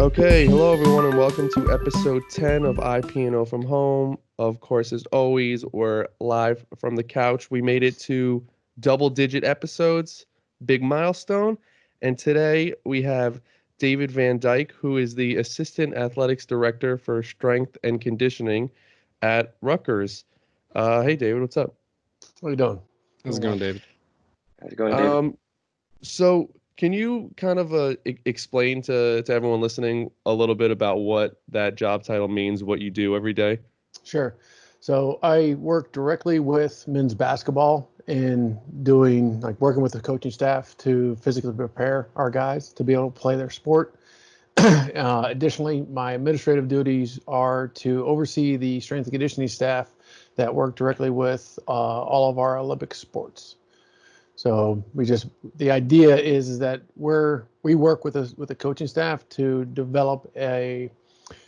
Okay, hello everyone, and welcome to episode 10 of IP&O from home. Of course, as always, we're live from the couch. We made it to double-digit episodes, big milestone. And today we have David VanDyke, who is the Assistant Athletics Director for Strength and Conditioning at Rutgers. Hey, David, what's up? What are you doing? How's it going, David? How's it going, David? So can you kind of explain to everyone listening a little bit about what that job title means, what you do every day? Sure. So I work directly with men's basketball and working with the coaching staff to physically prepare our guys to be able to play their sport. Additionally, my administrative duties are to oversee the strength and conditioning staff that work directly with all of our Olympic sports. So the idea is that we work with the coaching staff to develop a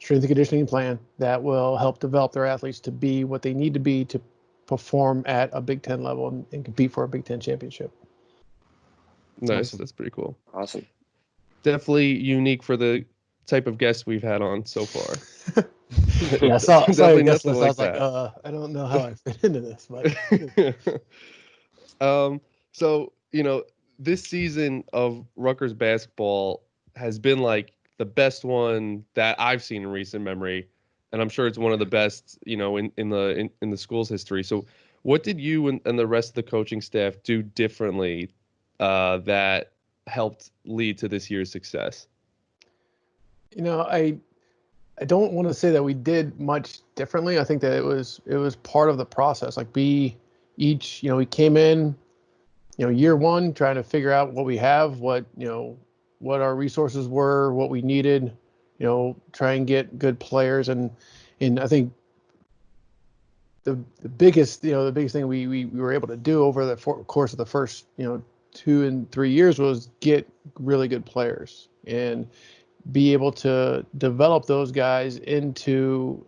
strength and conditioning plan that will help develop their athletes to be what they need to be to perform at a Big Ten level and compete for a Big Ten championship. Nice, that's pretty cool. Awesome. Definitely unique for the type of guests we've had on so far. Yeah, I saw your guest list. I was that. like, I don't know how I fit into this, but So, this season of Rutgers basketball has been like the best one that I've seen in recent memory, and I'm sure it's one of the best, in the school's history. So, what did you and the rest of the coaching staff do differently that helped lead to this year's success? I don't want to say that we did much differently. I think that it was part of the process. Like we came in, year one, trying to figure out what we have, what our resources were, what we needed, try and get good players. And I think the biggest thing we were able to do over the course of the first, 2 and 3 years was get really good players and be able to develop those guys into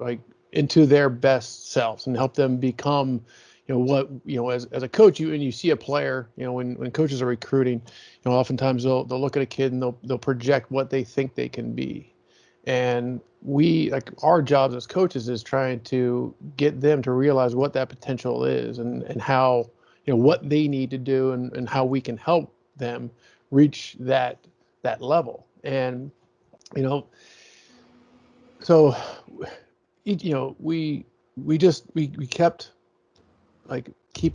their best selves and help them become, as a coach, you see a player, when coaches are recruiting, oftentimes they'll look at a kid and they'll project what they think they can be. And our jobs as coaches is trying to get them to realize what that potential is and how, what they need to do and how we can help them reach that level. And, so, we kept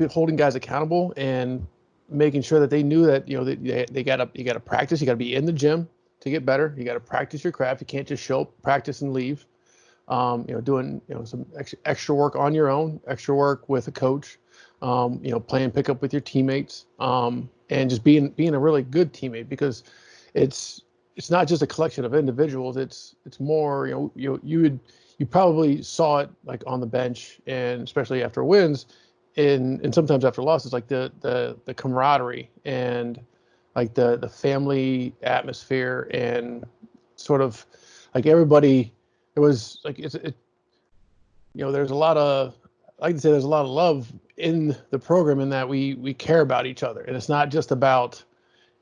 holding guys accountable and making sure that they knew that, you got to practice. You got to be in the gym to get better. You got to practice your craft. You can't just show up, practice and leave. Doing, some extra work on your own, extra work with a coach, playing pickup with your teammates, and just being a really good teammate, because it's not just a collection of individuals. It's more, you probably saw it like on the bench, and especially after wins and sometimes after losses, like the camaraderie and like the family atmosphere, and sort of like everybody, it was like there's a lot of, I like to say there's a lot of love in the program, in that we care about each other, and it's not just about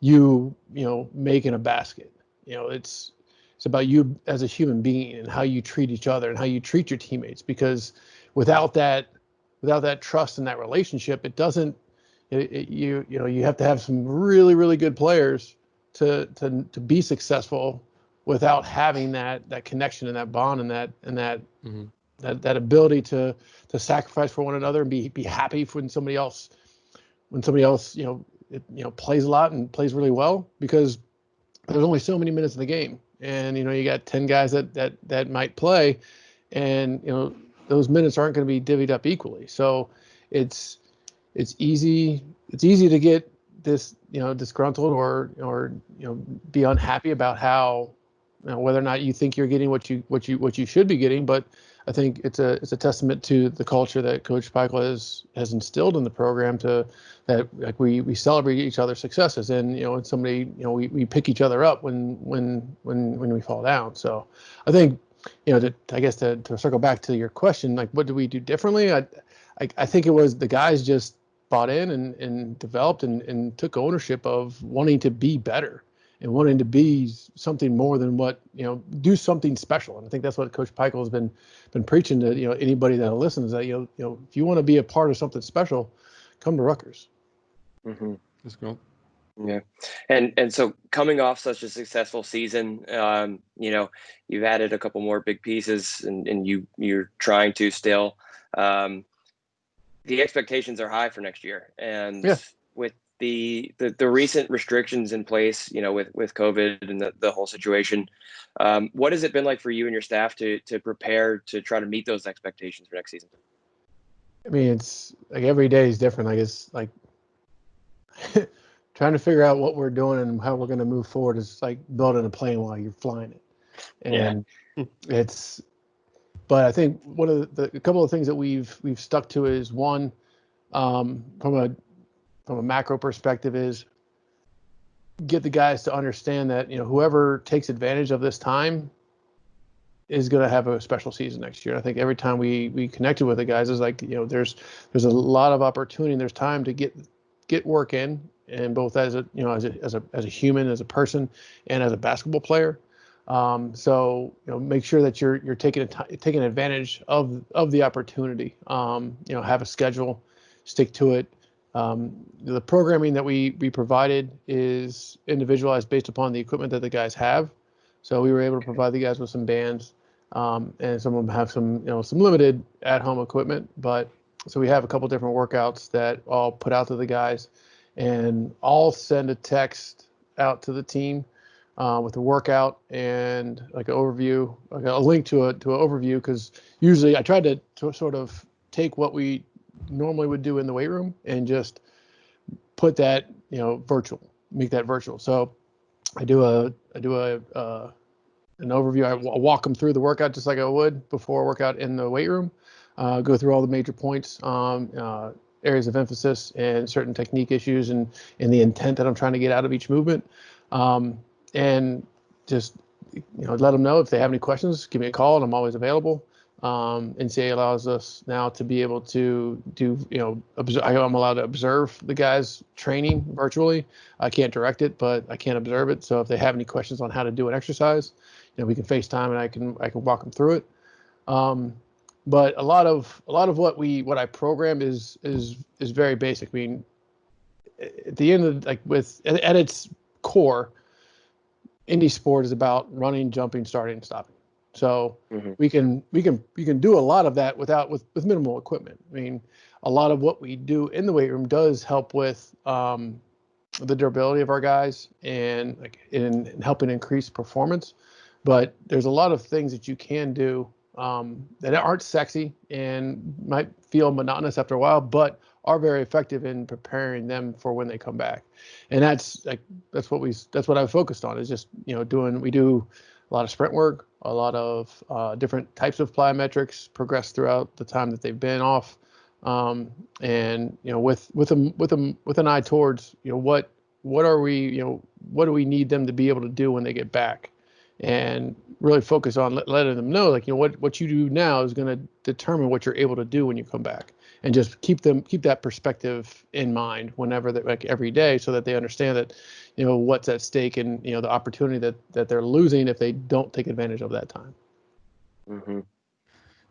making a basket. It's about you as a human being and how you treat each other and how you treat your teammates, because without that trust and that relationship, it doesn't, you have to have some really, really good players to be successful without having that connection and that bond and that that ability to sacrifice for one another and be happy when somebody else plays a lot and plays really well, because there's only so many minutes in the game, and you got 10 guys that might play, and those minutes aren't going to be divvied up equally. So it's easy to get disgruntled or be unhappy about how, whether or not you think you're getting what you should be getting. But I think it's a testament to the culture that Coach Peichel has instilled in the program, that like we celebrate each other's successes, and when somebody, we pick each other up when we fall down. So I think, to circle back to your question, like what do we do differently? I think it was the guys just bought in and developed and took ownership of wanting to be better and wanting to be something more than what, do something special. And I think that's what Coach Peichel has been preaching to, anybody that listens, that, if you want to be a part of something special, come to Rutgers. Mm-hmm. That's cool. Yeah. And so coming off such a successful season, you've added a couple more big pieces and you're trying to still, the expectations are high for next year. And with the recent restrictions in place, with COVID and the whole situation, what has it been like for you and your staff to prepare to try to meet those expectations for next season? I mean, it's like every day is different. Like it's like trying to figure out what we're doing and how we're going to move forward is like building a plane while you're flying it. And but I think one of a couple of things that we've stuck to is one, from a macro perspective, is get the guys to understand that, whoever takes advantage of this time is going to have a special season next year. I think every time we connected with the guys is like, there's a lot of opportunity and there's time to get work in, and both as a human, as a person, and as a basketball player. So make sure that you're taking advantage of the opportunity. Have a schedule, stick to it. The programming that we provided is individualized based upon the equipment that the guys have. So we were able to provide the guys with some bands, and some of them have some limited at-home equipment. But so we have a couple different workouts that I'll put out to the guys, and I'll send a text out to the team with a workout and like an overview, like a link to an overview, because usually I tried to sort of take what we normally would do in the weight room and just put that virtual, make that virtual. So I do an overview. I walk them through the workout just like I would before a workout in the weight room. Go through all the major points, areas of emphasis, and certain technique issues, and the intent that I'm trying to get out of each movement. And just let them know if they have any questions, give me a call, and I'm always available. NCAA allows us now to be able to do, I'm allowed to observe the guys training virtually. I can't direct it, but I can observe it. So if they have any questions on how to do an exercise, we can FaceTime and I can walk them through it. But a lot of what I program is very basic. I mean, at the end of at its core, indie sport is about running, jumping, starting, and stopping. So we can do a lot of that with minimal equipment. I mean, a lot of what we do in the weight room does help with the durability of our guys and in helping increase performance. But there's a lot of things that you can do that aren't sexy and might feel monotonous after a while, but are very effective in preparing them for when they come back. And that's what I've focused on, is just we do a lot of sprint work, a lot of different types of plyometrics, progress throughout the time that they've been off, and with an eye towards what do we need them to be able to do when they get back, and really focus on letting them know what you do now is going to determine what you're able to do when you come back, and just keep that perspective in mind whenever every day, so that they understand that what's at stake, and the opportunity that they're losing if they don't take advantage of that time. Mm-hmm.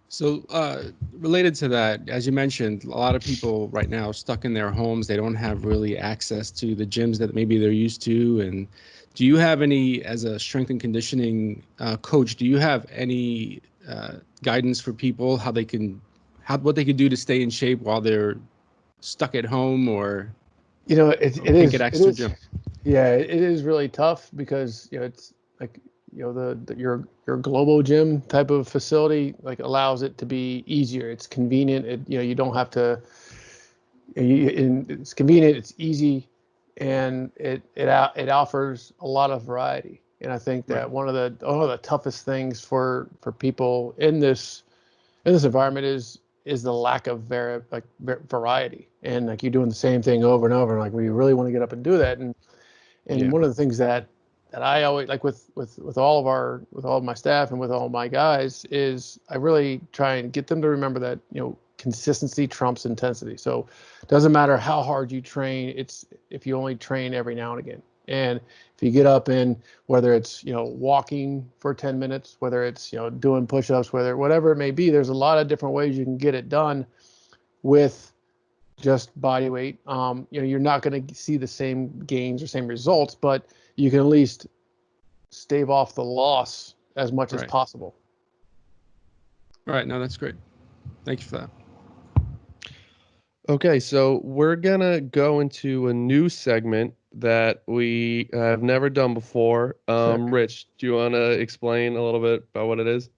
So related to that, as you mentioned, a lot of people right now stuck in their homes. They don't have really access to the gyms that maybe they're used to. And do you have any, as a strength and conditioning coach, do you have any guidance for people what they can do to stay in shape while they're stuck at home, or it is gym? Yeah, it is really tough, because it's like your global gym type of facility allows it to be easier. It's convenient. You don't have to. It's convenient. It's easy, and it offers a lot of variety. And I think that one of the toughest things for people in this environment is the lack of variety, and you're doing the same thing over and over, and we really want to get up and do that. And one of the things that I always with all of my staff and with all my guys is I really try and get them to remember that consistency trumps intensity. So it doesn't matter how hard you train, it's if you only train every now and again. And if you get up and whether it's, walking for 10 minutes, whether it's, doing push-ups, whatever it may be, there's a lot of different ways you can get it done with just body weight. You're not going to see the same gains or same results, but you can at least stave off the loss as much as possible. All right. No, that's great. Thank you for that. Okay, so we're gonna go into a new segment that we have never done before. Rich, do you want to explain a little bit about what it is?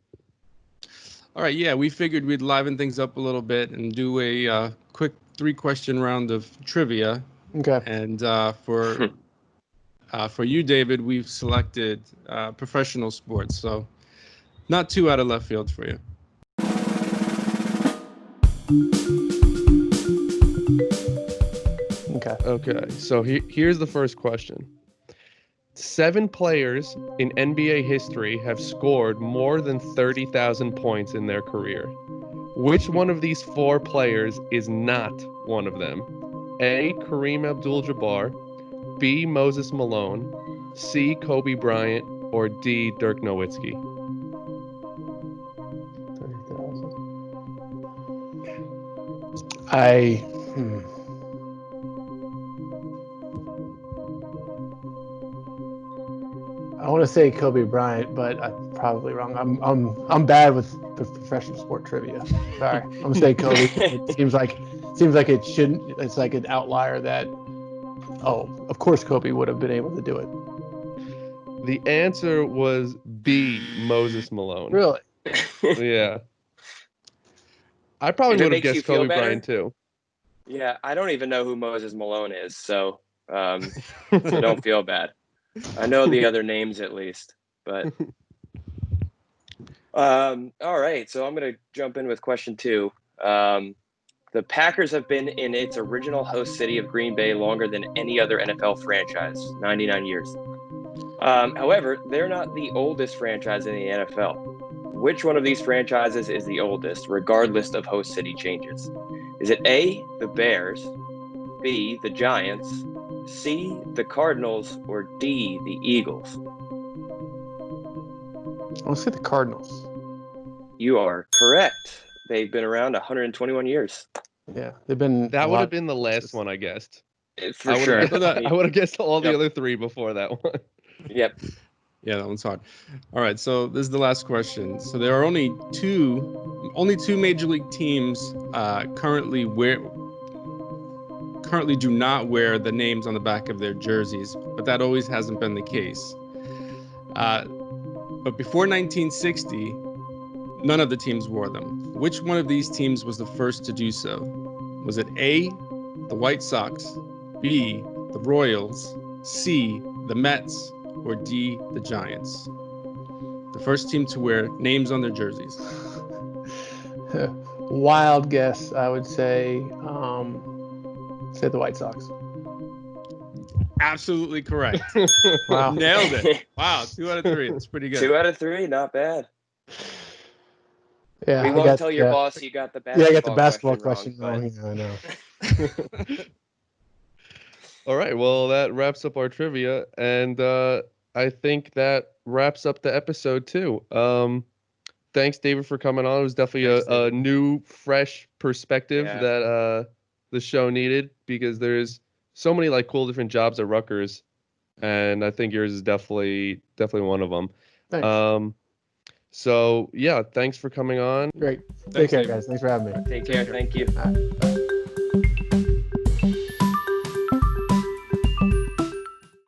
All right. Yeah, we figured we'd liven things up a little bit and do a quick 3-question round of trivia. Okay. And for you, David, we've selected professional sports. So not too out of left field for you. Okay, so here's the first question. 7 players in NBA history have scored more than 30,000 points in their career. Which one of these 4 players is not one of them? A. Kareem Abdul-Jabbar, B. Moses Malone, C. Kobe Bryant, or D. Dirk Nowitzki? 30,000. I want to say Kobe Bryant, but I'm probably wrong. I'm bad with the professional sport trivia. Sorry, I'm gonna say Kobe. It seems like it shouldn't. It's like an outlier that. Oh, of course Kobe would have been able to do it. The answer was B. Moses Malone. Really? Yeah. I probably would have guessed Kobe Bryant too. Yeah, I don't even know who Moses Malone is, so don't feel bad. I know the other names at least, but all right. So I'm going to jump in with question 2. The Packers have been in its original host city of Green Bay longer than any other NFL franchise, 99 years. However, they're not the oldest franchise in the NFL. Which one of these franchises is the oldest, regardless of host city changes? Is it A, the Bears, B, the Giants, C, the Cardinals, or D, the Eagles? I want to say the Cardinals. You are correct. They've been around 121 years. Yeah, they've been. That would have been the last one I guessed. For sure. I would have guessed all the other 3 before that one. Yep. Yeah, that one's hard. All right, so this is the last question. So there are only two major league teams currently do not wear the names on the back of their jerseys, but that always hasn't been the case. But before 1960, none of the teams wore them. Which one of these teams was the first to do so? Was it A, the White Sox, B, the Royals, C, the Mets, or D, the Giants? The first team to wear names on their jerseys. Wild guess, I would say the White Sox. Absolutely correct. Wow. Nailed it. Wow, 2 out of 3. That's pretty good. 2 out of 3, not bad. Yeah, we won't tell your boss you got the basketball. Yeah, I got the basketball question wrong. But... Yeah, I know. All right, well, that wraps up our trivia, and I think that wraps up the episode too. Thanks, David, for coming on. It was definitely a new, fresh perspective that the show needed, because there's so many cool different jobs at Rutgers, and I think yours is definitely one of them. Thanks. So yeah, thanks for coming on. Great. Thanks, Take care, David. guys. Thanks for having me. Take care. Thank you. Bye.